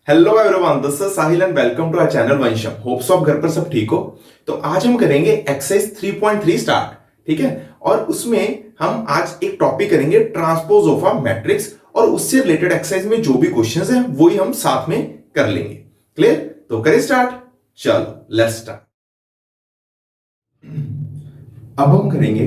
Hello everyone, this is Sahil and welcome to our channel Vansham. Hopes of घर पर सब ठीक हो। तो आज हम करेंगे एक्सरसाइज 3.3 स्टार्ट, ठीक है। और उसमें हम आज एक टॉपिक करेंगे ट्रांसपोज ऑफ अ मैट्रिक्स, और उससे रिलेटेड एक्सरसाइज में जो भी क्वेश्चंस हैं वही हम साथ में कर लेंगे। क्लियर? तो करें स्टार्ट। चलो लेट्स स्टार्ट। अब हम करेंगे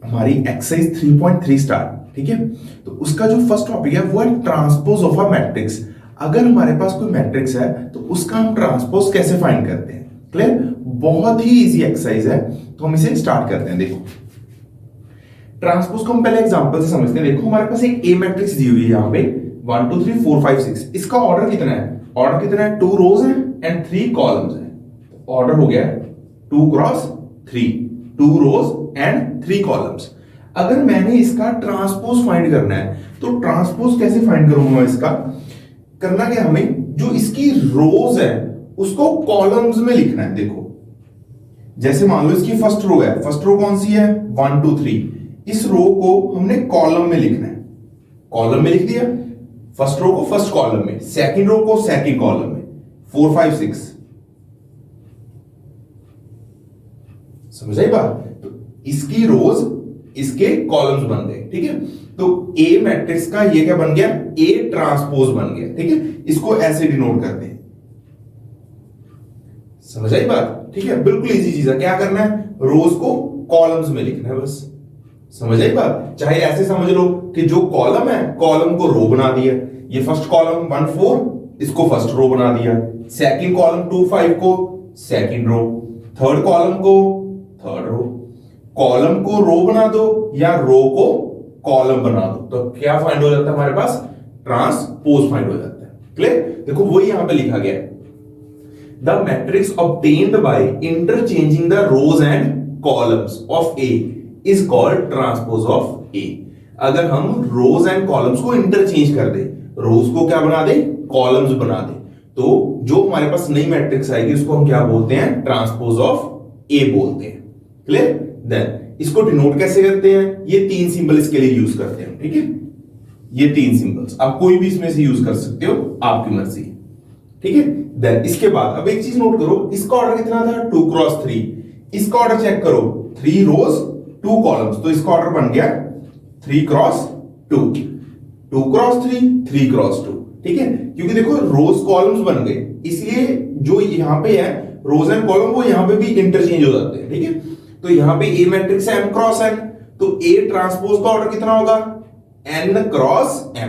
हमारी एक्सरसाइज 3.3 स्टार्ट, ठीक है। तो उसका जो फर्स्ट टॉपिक है वो है ट्रांसपोज ऑफ अ मैट्रिक्स। अगर हमारे पास कोई मैट्रिक्स है तो उसका हम ट्रांसपोज कैसे फाइंड करते हैं। क्लियर? बहुत ही इजी एक्सरसाइज है, तो हम इसे स्टार्ट करते हैं। देखो, ट्रांसपोज को हम पहले एग्जांपल से समझते हैं। देखो, हमारे पास एक ए मैट्रिक्स दी हुई है यहाँ पे 1 2 3 4 5 6। इसका ऑर्डर कितना है? ऑर्डर कितना है? 2 रोज है एंड 3 कॉलम्स है। ऑर्डर हो गया 2 क्रॉस 3, 2 रोज एंड 3 कॉलम्स। अगर मैंने इसका ट्रांसपोज फाइंड करना है तो ट्रांसपोज कैसे फाइंड करूंगा? इसका करना क्या, हमें जो इसकी रोज है उसको कॉलम्स में लिखना है। देखो, जैसे मान लो इसकी फर्स्ट रो है, फर्स्ट रो कौन सी है? 1 2 3। इस रो को हमने कॉलम में लिखना है। कॉलम में लिख दिया, फर्स्ट रो को फर्स्ट कॉलम में, सेकंड रो को सेकंड कॉलम में, 4 5 6। समझ आई बात? तो इसकी रोज इसके कॉलम्स बन गए, ठीक है। तो ए मैट्रिक्स का ये क्या बन गया? ए ट्रांसपोज बन गया, ठीक है। इसको ऐसे डिनोट करते हैं। समझ आई बात? ठीक है, बिल्कुल इजी चीज है। क्या करना है? रोज को कॉलम्स में लिखना है, बस। समझ आई बात? चाहे ऐसे समझ लो कि जो कॉलम है, कॉलम को रो बना दिया। ये फर्स्ट कॉलम 1 4, इसको फर्स्ट रो बना दिया। सेकंड कॉलम 2 5 को सेकंड रो, थर्ड कॉलम को थर्ड रो। कॉलम को रो बना दो या रो को कॉलम बना दो, तो क्या फाइंड हो जाता है हमारे पास? ट्रांसपोज फाइंड हो जाता है। क्लियर? देखो, वही यहां पे लिखा गया है, the matrix obtained by interchanging the rows and columns of A is called transpose of A. अगर हम रोज एंड कॉलम्स को इंटरचेंज कर दे, रोज को क्या बना दे? कॉलम्स बना दे, तो जो हमारे पास नई मैट्रिक्स आएगी उसको हम क्या बोलते हैं? ट्रांसपोज ऑफ ए बोलते हैं। क्लियर? देन इसको डिनोट कैसे करते हैं? ये 3 सिंबल इसके लिए यूज करते हैं, ठीक है। ये 3 सिंबल्स आप कोई भी इसमें से यूज कर सकते हो, आपकी मर्जी, ठीक है। देन इसके बाद अब एक चीज नोट करो, इसका ऑर्डर कितना था? 2 क्रॉस 3। इसका ऑर्डर चेक करो, 3 रोज 2 कॉलम्स, तो इसका ऑर्डर बन गया 3 क्रॉस 2, 2 क्रॉस 3, 3 क्रॉस 2, ठीक है। क्योंकि देखो रोज कॉलम्स बन गए, इसलिए जो यहां पे है रोज एंड कॉलम वो यहां पे भी इंटरचेंज हो जाते हैं, ठीक है। तो यहां पे ए मैट्रिक्स है m क्रॉस n, तो ए ट्रांसपोज का ऑर्डर कितना होगा? n क्रॉस m,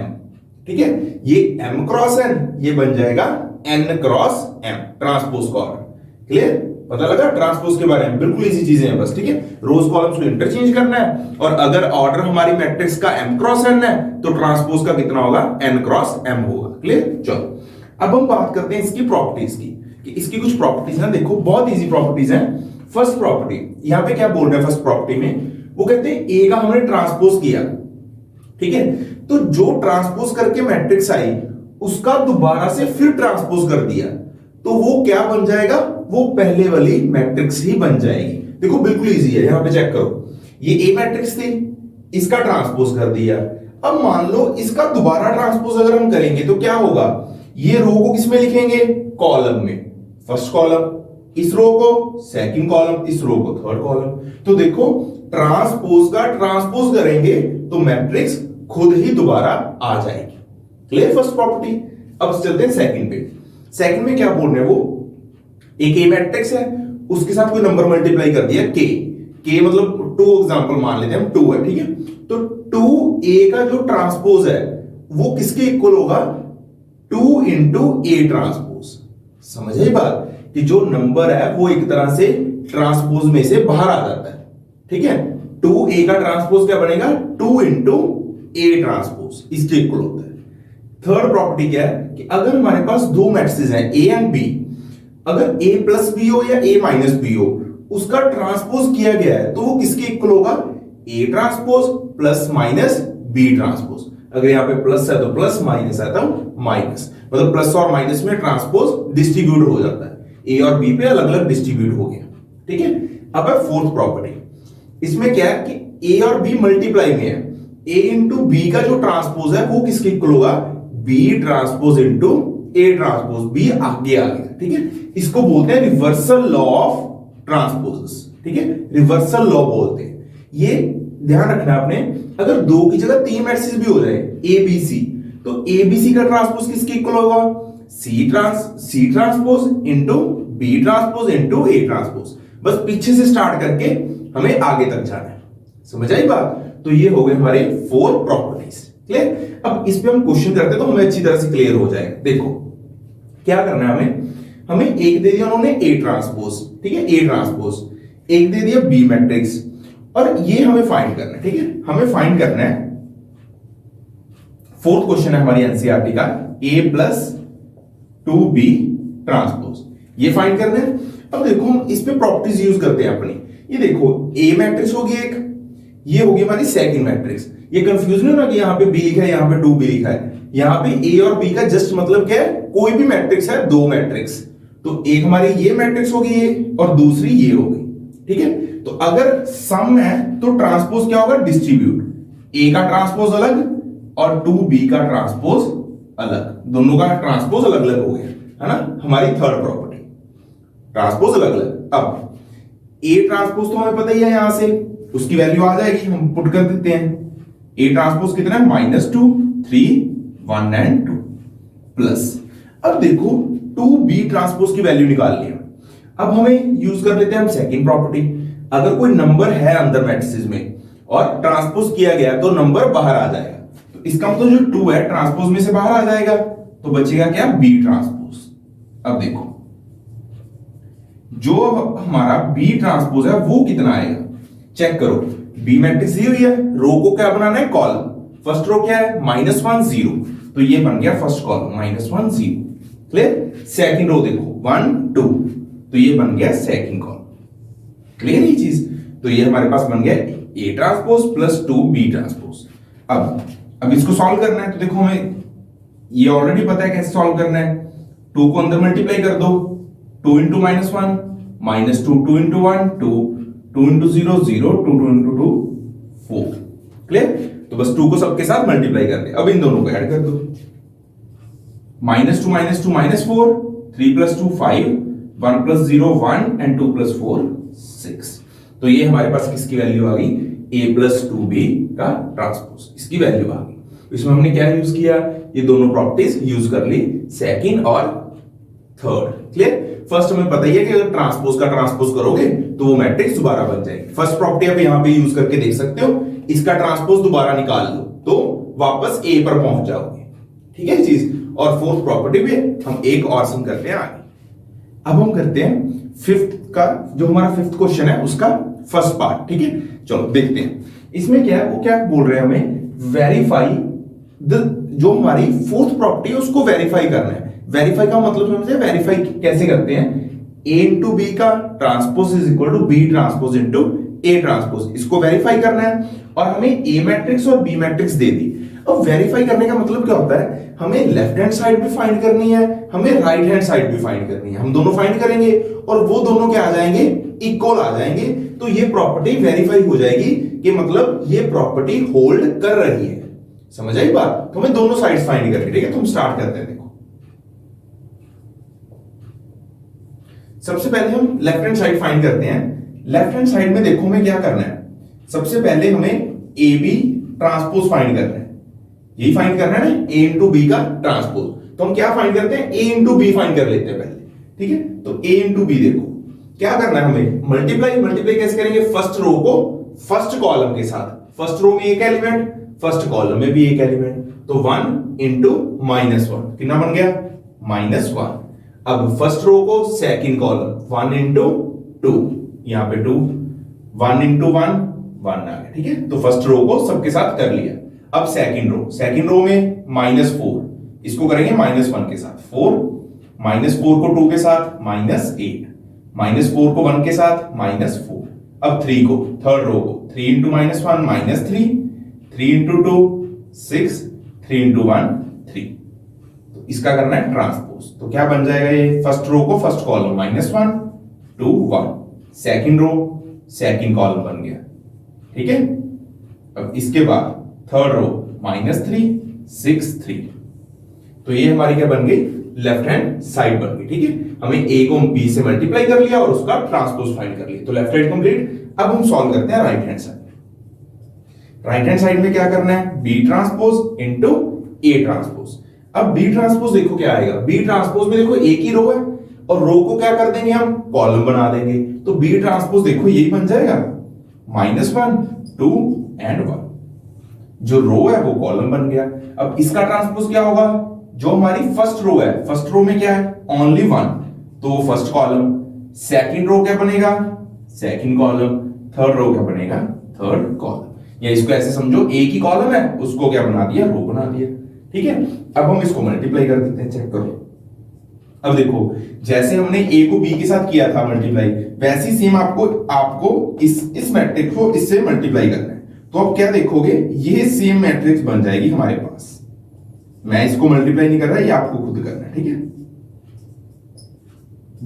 ठीक है। ये m क्रॉस n ये बन जाएगा n क्रॉस m, ट्रांसपोज का ऑर्डर। क्लियर? पता लगा ट्रांसपोज के बारे में? बिल्कुल इजी चीजें हैं बस, ठीक है। रोज कॉलम्स को इंटरचेंज करना है, और अगर ऑर्डर हमारी मैट्रिक्स का m क्रॉस n है तो ट्रांसपोज का कितना होगा? n क्रॉस m होगा। क्लियर? चलो अब हम बात करते हैं इसकी प्रॉपर्टीज की, कि इसकी कुछ प्रॉपर्टीज हैं। देखो, बहुत इजी प्रॉपर्टीज हैं। फर्स्ट प्रॉपर्टी, यहां पे क्या बोल रहे हैं फर्स्ट प्रॉपर्टी में? वो कहते हैं ए का हमने ट्रांसपोज किया, ठीक है। तो जो ट्रांसपोज करके मैट्रिक्स आई उसका दोबारा से फिर ट्रांसपोज कर दिया, तो वो क्या बन जाएगा? वो पहले वाली मैट्रिक्स ही बन जाएगी। देखो बिल्कुल इजी है, यहां पे चेक करो, ये ए मैट्रिक्स थी, इसका ट्रांसपोज कर दिया। अब मान लो इसका दोबारा ट्रांसपोज अगर हम करेंगे तो क्या होगा? ये रो को किसमें लिखेंगे? कॉलम में, फर्स्ट कॉलम, इस रो को सेकंड कॉलम, इस रो को थर्ड कॉलम। तो देखो, ट्रांसपोज का ट्रांसपोज करेंगे तो मैट्रिक्स खुद ही दोबारा आ जाएगी। क्लियर? First property. अब चलते हैं सेकंड पे। सेकंड में क्या बोल रहे हैं? वो एक ए मैट्रिक्स है, उसके साथ कोई नंबर मल्टीप्लाई कर दिया के मतलब 2 एग्जांपल मान लेते हैं हम, 2 है, ठीक है। तो 2a का जो ट्रांसपोज है वो किसके इक्वल होगा? 2 इंटू ए ट्रांसपोज। समझ आई बात? कि जो नंबर है वो एक तरह से ट्रांसपोज में से बाहर आ जाता है, ठीक है। 2a का ट्रांसपोज क्या बनेगा? 2 इंटू ए ट्रांसपोज, इसके इक्वल होता है। थर्ड प्रॉपर्टी क्या है? कि अगर हमारे पास 2 मैट्रिसेस हैं ए एंड बी, अगर a प्लस बी हो या a माइनस बी हो, उसका ट्रांसपोज किया गया है तो वो किसके इक्वल होगा? a transpose plus minus b transpose. अगर यहां पे प्लस है तो प्लस, माइनस है तो माइनस, मतलब प्लस और माइनस में ट्रांसपोज डिस्ट्रीब्यूट हो जाता है। ए और बी पे अलग अलग डिस्ट्रीब्यूट हो गया, ठीक है। अब है फोर्थ प्रॉपर्टी। इसमें क्या है कि ए और बी मल्टीप्लाई में है, ए इंटू बी का जो ट्रांसपोज है वो किसके इक्वल होगा? B transpose into A transpose, B आगे आ गया, ठीक है। इसको बोलते हैं रिवर्सल लॉ ऑफ ट्रांसपोजेस, ठीक है, रिवर्सल लॉ बोलते हैं। ये ध्यान रखना आपने, अगर दो की जगह तीन मैट्रिक्स भी हो जाए ए बी सी, तो ए बी सी का ट्रांसपोज किसके इक्वल होगा? C transpose into B transpose into A transpose. बस पीछे से स्टार्ट करके हमें आगे तक जाना है, समझ आई बात? तो ये हो गए हमारे 4 प्रॉपर्टीज, क्लियर। अब इस पे हम क्वेश्चन करते हैं तो हमें अच्छी तरह से क्लियर हो जाएगा। देखो क्या करना है हमें एक दे दिया उन्होंने ए ट्रांसपोज, ठीक है, ए ट्रांसपोज, एक दे दिया बी मैट्रिक्स, और ये हमें फाइंड करना है, ठीक है, हमें फाइंड करना है। 4th क्वेश्चन है हमारी एनसीईआरटी का, ए प्लस 2b ट्रांसपोज, ये फाइंड करना है। अब देखो हम इस पे प्रॉपर्टीज यूज करते हैं अपनी। ये देखो ए मैट्रिक्स होगी एक, ये होगी हमारी सेकंड मैट्रिक्स। ये कंफ्यूज नहीं होना कि यहां पे बी लिखा है यहां पे 2b लिखा है, यहां पे ए और बी का जस्ट मतलब क्या है, कोई भी मैट्रिक्स है, दो मैट्रिक्स, तो एक हमारी ये मैट्रिक्स होगी ये, और दूसरी ये होगी, ठीक है। तो अगर सम है तो ट्रांसपोज क्या होगा? डिस्ट्रीब्यूट, ए का ट्रांसपोज अलग और 2b का ट्रांसपोज अलग, दोनों का ट्रांसपोज अलग अलग हो गया, है ना। हमारी थर्ड प्रॉपर्टी, ट्रांसपोज अलग अलग। अब ए ट्रांसपोज तो हमें पता ही है, यहां से उसकी वैल्यू आ जाएगी, हम पुट कर देते हैं। ए ट्रांसपोज कितना है? -2 3 1 एंड 2 प्लस, अब देखो 2b ट्रांसपोज की वैल्यू निकाल लिया। अब हमें यूज कर लेते हैं हम सेकंड प्रॉपर्टी। अगर कोई नंबर है अंदर मैट्रिक्स में और ट्रांसपोज किया गया तो नंबर बाहर आ जाएगा, तो इसका मतलब जो 2 है ट्रांसपोज में से बाहर आ जाएगा, तो बचेगा क्या? B transpose. अब देखो जो हमारा बी ट्रांसपोज है वो कितना आएगा, चेक करो। बी मैट्रिक्स दी हुई है, रो को क्या बनाना है? कॉलम। फर्स्ट रो क्या है? -1 0, तो ये बन गया first column, -1 0, clear. Second row देखो 1 2, तो ये बन गया सेकंड कॉलम, क्लियर ये चीज। तो ये हमारे पास बन गया A transpose plus 2b transpose. अब इसको सॉल्व करना है, तो देखो हमें ये ऑलरेडी पता है कैसे सॉल्व करना है। 2 को अंदर मल्टीप्लाई कर दो, 2 × -1 -2 2 × 1 2 2 × 0 0 2 2 × 2 4, क्लियर। तो बस 2 को सबके साथ मल्टीप्लाई कर दे। अब इन दोनों को ऐड कर दो, -2 -2 -4, 3 + 2 5, 1 + 0 1 एंड 2 + 4 6। तो ये हमारे पास किसकी वैल्यू आ गई? a + 2b का ट्रांसपोज, इसकी वैल्यू आ गई। इसमें हमने क्या यूज किया? ये दोनों प्रॉपर्टीज यूज कर ली, सेकंड और थर्ड, क्लियर। फर्स्ट हमें पता ही है कि अगर ट्रांसपोज का ट्रांसपोज करोगे तो वो मैट्रिक्स दोबारा बन जाएगी। फर्स्ट प्रॉपर्टी आप यहां पे यूज करके देख सकते हो, इसका ट्रांसपोज दोबारा निकाल लो तो वापस ए पर पहुंच जाओगे, ठीक है चीज। और फोर्थ प्रॉपर्टी पे हम एक और सम करते हैं आगे। अब हम करते हैं फिफ्थ का, जो हमारा फिफ्थ क्वेश्चन है उसका फर्स्ट पार्ट, ठीक है। चलो देखते हैं इसमें क्या है। वो क्या बोल रहे हैं हमें? वेरीफाई जो हमारी फोर्थ प्रॉपर्टी है उसको वेरीफाई करना है। वेरीफाई का मतलब समझे? वेरीफाई कैसे करते हैं? a इंटू बी का transpose is equal to B transpose into A transpose, इसको वेरीफाई करना है। और हमें ए मैट्रिक्स और बी मैट्रिक्स दे दी। अब वेरीफाई करने का मतलब क्या होता है? हमें लेफ्ट हैंड साइड भी फाइंड करनी है, हमें राइट हैंड साइड भी फाइंड करनी है। हम दोनों फाइंड करेंगे और वो दोनों क्या आ जाएंगे? इक्वल आ जाएंगे। तो ये प्रॉपर्टी वेरीफाई हो जाएगी कि मतलब ये प्रॉपर्टी होल्ड कर रही है। समझ आई बात? तो हमें दोनों साइड्स फाइंड करनी, ठीक है। तो हम स्टार्ट करते हैं। देखो सबसे पहले हम लेफ्ट हैंड साइड फाइंड करते हैं। लेफ्ट हैंड साइड में देखो हमें क्या करना है। सबसे पहले हमें ए बी ट्रांसपोज फाइंड करना है। यही फाइंड करना है ना, ए इंटू बी का ट्रांसपोज। तो हम क्या फाइंड करते हैं? ए इंटू बी फाइंड कर लेते हैं पहले, ठीक है। तो ए इंटू बी देखो क्या करना है हमें? मल्टीप्लाई कैसे करेंगे? फर्स्ट रो को फर्स्ट कॉलम के साथ। फर्स्ट रो में एक एलिमेंट, फर्स्ट कॉलम में भी एक एलिमेंट, तो 1 इंटू -1 कितना बन गया? -1। अब फर्स्ट रो को सेकंड कॉलम 1 इंटू 2, यहां पे 2, 1 इंटू 1 1 आ गया, ठीक है। तो फर्स्ट रो को सबके साथ कर लिया। अब सेकंड रो में -4, इसको करेंगे -1 के साथ, 4 -4 को 2 के साथ -8, -4 को 1 के साथ -4। अब 3 को, थर्ड रो को 3 इंटू -1 -3, 3 इंटू 2 6, 3 इंटू 1 3। तो इसका करना है ट्रांसपोज। तो क्या बन जाएगा? ये फर्स्ट रो को first column -1 2 1, second row second column बन गया, ठीक है। अब इसके बाद थर्ड रो -3 6 3। तो ये हमारी क्या बन गई? लेफ्ट हैंड साइड बन गई, ठीक है। हमें ए को बी से मल्टीप्लाई कर लिया और उसका ट्रांसपोज फाइंड कर लिया, तो लेफ्ट हैंड कंप्लीट। अब हम सॉल्व करते हैं right hand side. Right hand side में क्या करना है, B transpose into A transpose. अब बी ट्रांसपोज देखो क्या आएगा, बी ट्रांसपोज में देखो एक ही रो है और रो को क्या कर देंगे हम, कॉलम बना देंगे, तो बी ट्रांसपोज देखो यही बन जाएगा -1 2 एंड 1। जो रो है वो कॉलम बन गया। अब इसका ट्रांसपोज क्या होगा, जो हमारी फर्स्ट रो है, फर्स्ट रो में क्या है, ओनली 1, तो फर्स्ट कॉलम। सेकंड रो क्या बनेगा, सेकंड कॉलम। थर्ड रो क्या बनेगा, थर्ड कॉलम। या इसको ऐसे समझो, एक ही कॉलम है उसको क्या बना दिया, रो बना दिया, ठीक है। अब हम इसको मल्टीप्लाई कर देते हैं, चेक करो। अब देखो जैसे हमने ए को बी के साथ किया था मल्टीप्लाई, वैसी सेम आपको इस मैट्रिक्स को इससे मल्टीप्लाई करना है। तो अब क्या देखोगे, ये सेम मैट्रिक्स बन जाएगी हमारे पास। मैं इसको मल्टीप्लाई नहीं कर रहा, ये आपको खुद करना है, ठीक है।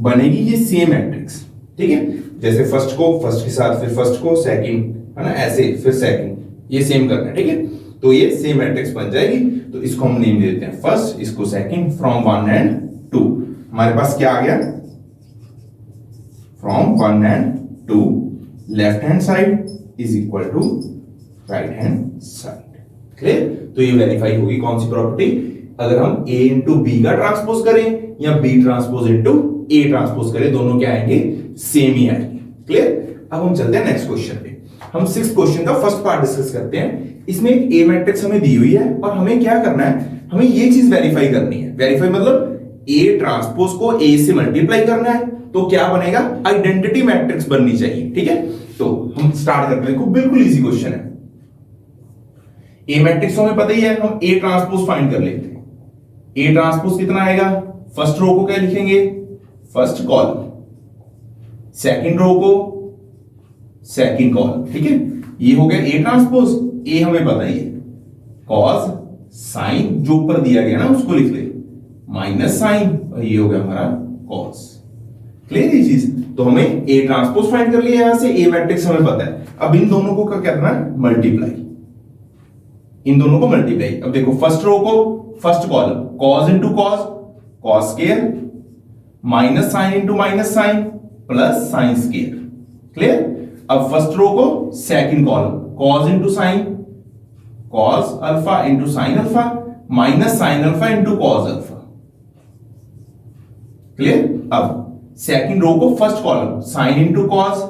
बनेगी ये सेम मैट्रिक्स, ठीक है। जैसे फर्स्ट को फर्स्ट के साथ, फिर फर्स्ट को सेकंड, है ना, ऐसे फिर सेकंड, ये सेम करना है, ठीक है। तो ये सेम मैट्रिक्स बन जाएगी। तो इसको हम नेम दे देते हैं फर्स्ट, इसको सेकंड, फ्रॉम 1 एंड 2। हमारे पास क्या आ गया, from 1 and 2 left hand side is equal to right hand side. Clear. तो ये वेरीफाई होगी कौन सी प्रॉपर्टी, अगर हम a इंटू बी का ट्रांसपोज करें या b transpose into a transpose करें, दोनों क्या आएंगे, सेम ही आएंगे। क्लियर। अब हम चलते हैं नेक्स्ट क्वेश्चन पे। हम 6th क्वेश्चन का फर्स्ट पार्ट डिस्कस करते हैं। इसमें एक ए मैट्रिक्स हमें दी हुई है और हमें क्या करना है, हमें ये चीज वेरीफाई करनी है। वेरीफाई मतलब ए ट्रांसपोज को ए से मल्टीप्लाई करना है, तो क्या बनेगा, आइडेंटिटी मैट्रिक्स बननी चाहिए, ठीक है। तो हम स्टार्ट करते हैं, बिल्कुल इजी क्वेश्चन है। ए मैट्रिक्स हमें पता ही है, हम ए ट्रांसपोज फाइंड कर लेते हैं। ए ट्रांसपोज कितना आएगा, फर्स्ट रो को क्या लिखेंगे, फर्स्ट कॉलम, सेकंड रो को सेकंड कॉलम, ठीक है। ये हो गया ए ट्रांसपोज। ए हमें पता ही है, कॉस साइन जो ऊपर दिया गया ना उसको लिख ले, माइनस साइन, और ये हो गया हमारा कॉस। क्लियर ये चीज। तो हमें ए ट्रांसपोज फाइंड कर लिया, यहां से ए मैट्रिक्स हमें पता है। अब इन दोनों को क्या करना है, मल्टीप्लाई, इन दोनों को मल्टीप्लाई। अब देखो फर्स्ट रो को first column, cos into cos, cos square, minus sine into minus sine, plus sine square. Clear. अब फर्स्ट रो को second column, cos into sine, cos alpha into sine alpha, minus sine alpha into cos alpha. Clear. अब second row को first column, sine into cos,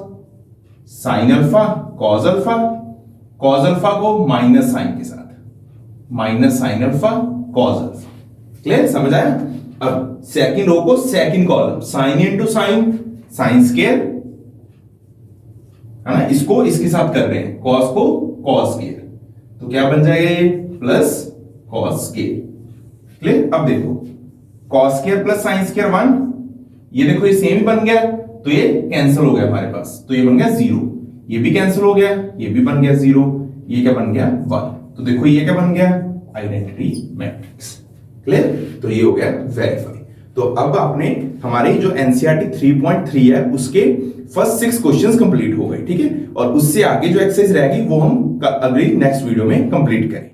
sine alpha, cos alpha, cos alpha को minus sine के साथ, minus sine alpha, cos alpha. Clear, समझ आया। अब second row को second column, sine into sine, sine square, है ना, इसको इसके साथ कर रहे हैं, कॉस को कॉस स्क्वायर, तो क्या बन जाएगा ये, प्लस कॉस स्क्वायर। क्लियर। अब देखो cos square plus sine square 1, ये देखो ये सेम ही बन गया, तो ये कैंसिल हो गया हमारे पास, तो ये बन गया 0, ये भी कैंसिल हो गया, ये भी बन गया 0, ये क्या बन गया 1। तो देखो ये क्या बन गया, आइडेंटिटी मैट्रिक्स। क्लियर। तो ये हो गया वेरीफाई। तो अब आपने हमारी जो एनसीईआरटी 3.3 है उसके फर्स्ट 6 क्वेश्चंस कंप्लीट हो गए, ठीक है। और उससे आगे जो एक्सरसाइज रहेगी वो हम अगली नेक्स्ट वीडियो में कंप्लीट करें।